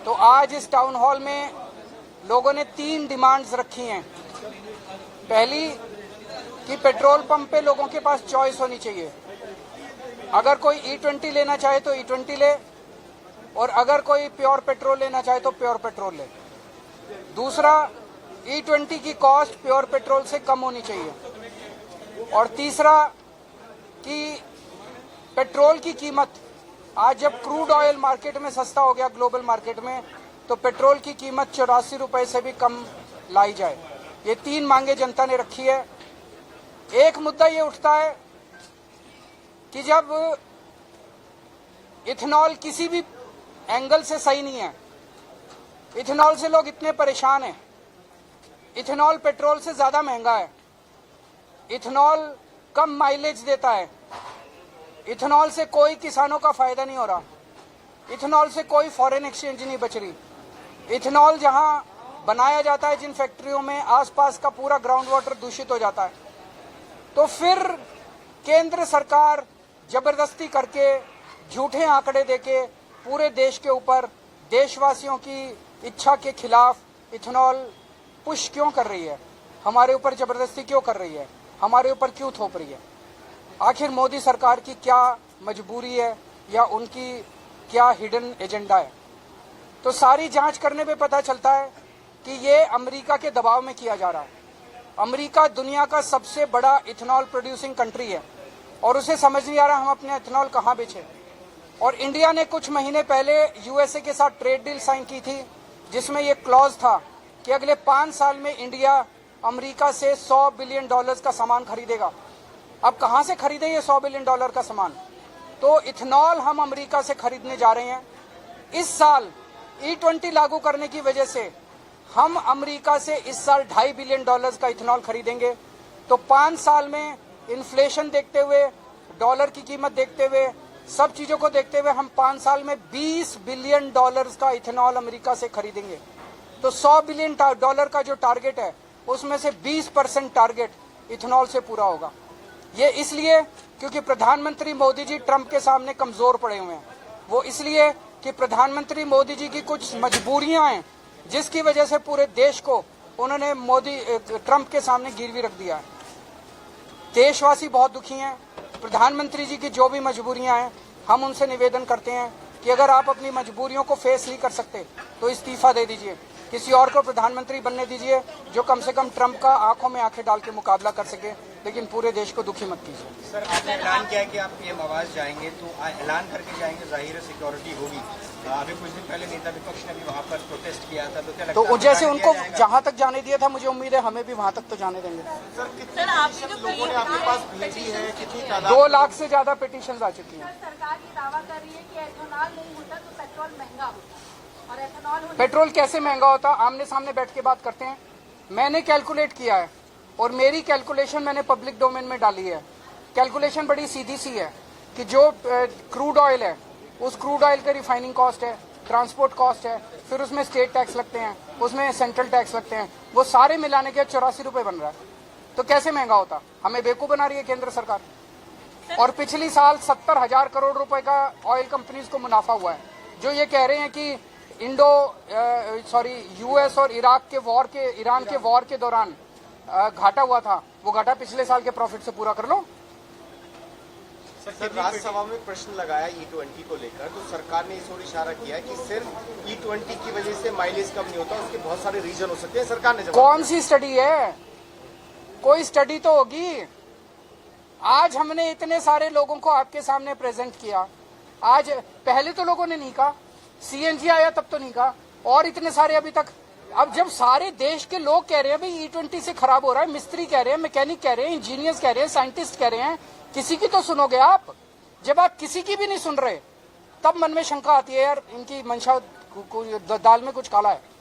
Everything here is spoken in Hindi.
तो आज इस टाउन हॉल में लोगों ने 3 डिमांड्स रखी हैं। पहली कि पेट्रोल पंप पे लोगों के पास चॉइस होनी चाहिए। अगर कोई E20 लेना चाहे तो E20 ले, और अगर कोई प्योर पेट्रोल लेना चाहे तो प्योर पेट्रोल ले। दूसरा, E20 की कॉस्ट प्योर पेट्रोल से कम होनी चाहिए। और तीसरा कि पेट्रोल की कीमत, आज जब क्रूड ऑयल मार्केट में सस्ता हो गया ग्लोबल मार्केट में, तो पेट्रोल की कीमत 84 रुपए से भी कम लाई जाए। ये 3 मांगे जनता ने रखी है। एक मुद्दा ये उठता है कि जब इथेनॉल किसी भी एंगल से सही नहीं है, इथेनॉल से लोग इतने परेशान हैं, इथेनॉल पेट्रोल से ज्यादा महंगा है, इथेनॉल कम माइलेज देता है, इथेनॉल से कोई किसानों का फायदा नहीं हो रहा, इथेनॉल से कोई फॉरेन एक्सचेंज नहीं बच रही, इथेनॉल जहां बनाया जाता है जिन फैक्ट्रियों में, आसपास का पूरा ग्राउंड वाटर दूषित हो जाता है। तो फिर केंद्र सरकार जबरदस्ती करके, झूठे आंकड़े देके पूरे देश के ऊपर देशवासियों की इच्छा के खिलाफ इथेनॉल पुश क्यों कर रही है? हमारे ऊपर जबरदस्ती क्यों कर रही है? हमारे ऊपर क्यों थोप रही है? आखिर मोदी सरकार की क्या मजबूरी है या उनकी क्या हिडन एजेंडा है? तो सारी जांच करने पे पता चलता है कि ये अमेरिका के दबाव में किया जा रहा है। अमेरिका दुनिया का सबसे बड़ा इथेनॉल प्रोड्यूसिंग कंट्री है और उसे समझ नहीं आ रहा हम अपने इथेनॉल कहाँ बेचें। और इंडिया ने कुछ महीने पहले यूएसए के साथ ट्रेड डील साइन की थी जिसमें यह क्लॉज था कि अगले 5 साल में इंडिया अमेरिका से $100 बिलियन का सामान खरीदेगा। अब कहां से खरीदे ये $100 बिलियन का सामान? तो इथेनॉल हम अमेरिका से खरीदने जा रहे हैं। इस साल E20 लागू करने की वजह से हम अमेरिका से इस साल $2.5 बिलियन का इथेनॉल खरीदेंगे। तो 5 साल में इन्फ्लेशन देखते हुए, डॉलर की कीमत देखते हुए, सब चीजों को देखते हुए हम 5 साल में $20 बिलियन का इथेनॉल अमेरिका से खरीदेंगे। तो $100 बिलियन का जो टारगेट है उसमें से 20% टारगेट इथेनॉल से पूरा होगा। ये इसलिए क्योंकि प्रधानमंत्री मोदी जी ट्रंप के सामने कमजोर पड़े हुए हैं। वो इसलिए कि प्रधानमंत्री मोदी जी की कुछ मजबूरियां हैं जिसकी वजह से पूरे देश को उन्होंने ट्रंप के सामने गिरवी रख दिया है। देशवासी बहुत दुखी हैं। प्रधानमंत्री जी की जो भी मजबूरियां हैं, हम उनसे निवेदन करते हैं कि अगर आप अपनी मजबूरियों को फेस नहीं कर सकते तो इस्तीफा दे दीजिए, किसी और को प्रधानमंत्री बनने दीजिए जो कम से कम ट्रंप का आंखों में आंखें डाल के मुकाबला कर सके, लेकिन पूरे देश को दुखी मत कीजिए। सर, आपने ऐलान किया है कि आप पीएम आवास जाएंगे, तो ऐलान करके जाएंगे, जाहिर है सिक्योरिटी होगी। अभी कुछ दिन पहले नेता विपक्ष ने भी वहाँ पर प्रोटेस्ट किया था, तो क्या लगता है? तो जैसे उनको जहाँ तक जाने दिया था, मुझे उम्मीद है हमें भी वहाँ तक तो जाने देंगे। सर, कितने लोगों ने आपके पास भेजी है? कितनी तादाद? 2 लाख से ज्यादा पिटीशन आ चुकी हैं। सरकार ये दावा कर रही है कि एथेनॉल नहीं होता तो पेट्रोल महंगा होता, और एथेनॉल पेट्रोल कैसे महंगा होता? आमने सामने बैठ के बात करते हैं। मैंने कैलकुलेट किया है और मेरी कैलकुलेशन मैंने पब्लिक डोमेन में डाली है। कैलकुलेशन बड़ी सीधी सी है कि जो क्रूड ऑयल है, उस क्रूड ऑयल का रिफाइनिंग कॉस्ट है, ट्रांसपोर्ट कॉस्ट है, फिर उसमें स्टेट टैक्स लगते हैं, उसमें सेंट्रल टैक्स लगते हैं, वो सारे मिलाने के 84 रुपए बन रहा है। तो कैसे महंगा होता? हमें बेवकूफ बना रही है केंद्र सरकार। और पिछली साल 70,000 करोड़ रुपए का ऑयल कंपनीज को मुनाफा हुआ है। जो ये कह रहे हैं कि यूएस और ईरान के वॉर के दौरान घाटा हुआ था, वो घाटा पिछले साल के प्रॉफिट से पूरा कर लो। सर, राज्यसभा में प्रश्न लगाया E20 को लेकर, तो सरकार ने इस ओर इशारा किया कि सिर्फ E20 की वजह से माइलेज कम नहीं होता, उसके बहुत सारे रीजन हो सकते हैं। सरकार ने जवाब कौन सी स्टडी है? कोई स्टडी तो होगी। आज हमने इतने सारे लोगों को आपके सामने प्रेजेंट किया। आज पहले तो लोगों ने नहीं कहा, CNG आया तब तो नहीं कहा, और इतने सारे अभी तक। अब जब सारे देश के लोग कह रहे हैं भाई E20 से खराब हो रहा है, मिस्त्री कह रहे हैं, मैकेनिक कह रहे हैं, इंजीनियर्स कह रहे हैं, साइंटिस्ट कह रहे हैं, किसी की तो सुनोगे आप। जब आप किसी की भी नहीं सुन रहे तब मन में शंका आती है, यार इनकी मंशा दाल में कुछ काला है।